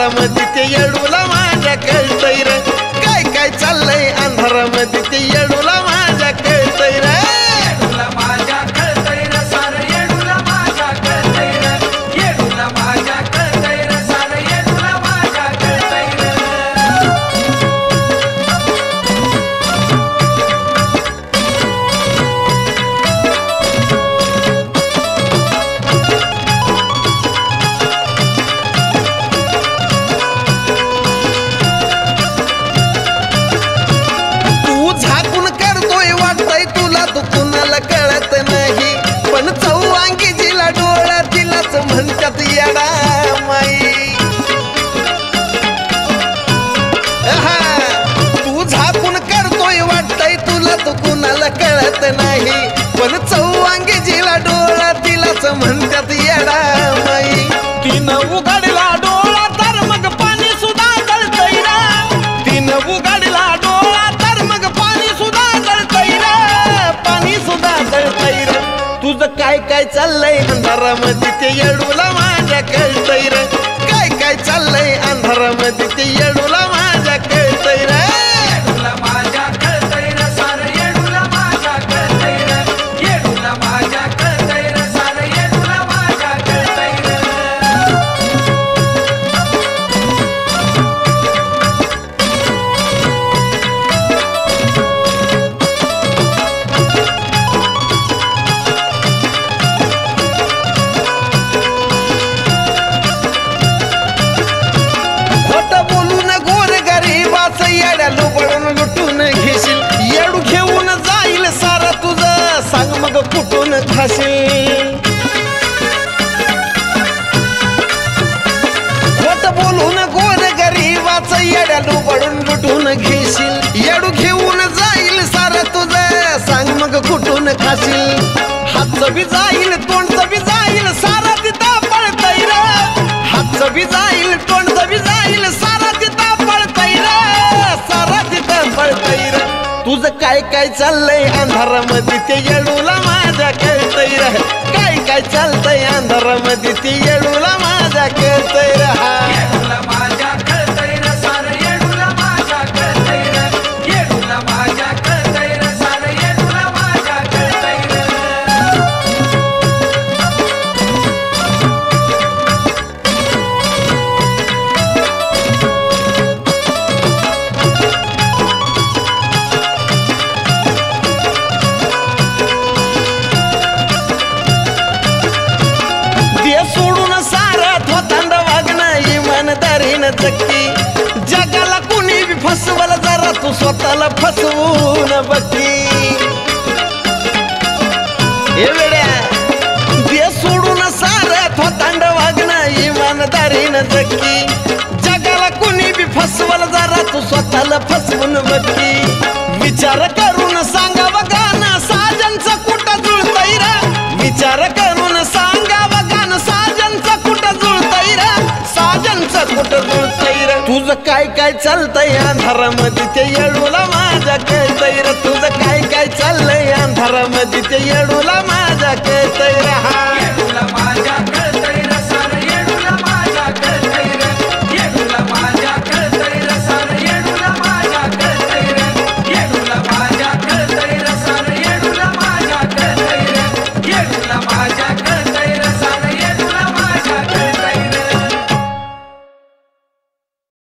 अंधारामध्ये ते येडूला माझ्या कळतंय रे काय काय चाललंय अंधारामध्ये ते येडूला माझ्या कळतंय रे येडूला माझ्या कळतंय रे सारं येडूला माझ्या कळतंय रे येडूला माझ्या कळतंय रे सारं येडूला माझ्या कळतंय रे म्हणतात येडा माई तू झाकून करतोय वाटतंय तुला तू कुणाला कळत नाही पण चौवांगी जिला डोळा तिलाच म्हणतात येडा माई तिनं उघडला डोळा तर मग पाणी सुद्धा गळतंय रे तिनं उघडला डोळा तर मग पाणी सुद्धा गळतंय रे पाणी सुद्धा गळतंय रे तुझं काय काय चाललंय अंधारामध्ये ते येडूला माझ्या कळतंय रे काय काय चाललंय अंधारामध्ये ते येडूला माझ्या कळतंय रे येडूला माझ्या कळतंय रे सारं येडूला माझ्या कळतंय रे येडूला माझ्या कळतंय रे सारं येडूला माझ्या कळतंय रे येड्या लुबडून लुटून घेशील येडू घेऊन जाईल सारा तुझं सांग मग कुठून खाशील खोट बोलून गोर गरीबाच येड्या लुबडून लुटून घेशील येडू घेऊन जाईल सारा तुझं सांग मग कुठून खाशील हातचं बी जाईल तोंडचं बी जाईल सारा तिथं पळतंय रे हातचं बी जाईल तोंडचं बी जाईल सारा तिथं पळतंय रे सारा तिथं पळतंय रे तुझं काय काय चाललंय अंधारामध्ये ते येडूला माझ्या कळतंय रे काय काय चालतंय अंधारामध्ये ते येडूला माझ्या कळतंय रे येडूला माझ्या कळतंय रे सारं येडूला माझ्या कळतंय रे येडूला माझ्या कळतंय रे सारं येडूला माझ्या कळतंय रे जगती जगाला कुणी बी फसवल जरा तू स्वतःला फसवून बघती हे वेड्या दे सोडून सारं थोतांड वागणं इमानदारीनं जगती जगाला कुणी बी फसवल जरा तू स्वतःला फसवून बघती विचार करून सांगावं गाणं साजनचं कुठं जुळतंय रे विचार करून सांगावं गाणं साजनचं कुठं जुळतंय रे साजनचं कुठं जुळतंय रे तुझं काय काय चालतंय अंधारामध्ये ते येडूला माझ्या कळतंय रे तुझं काय काय चाललंय अंधारामध्ये ते येडूला माझ्या कळतंय रे येडूला माझ्या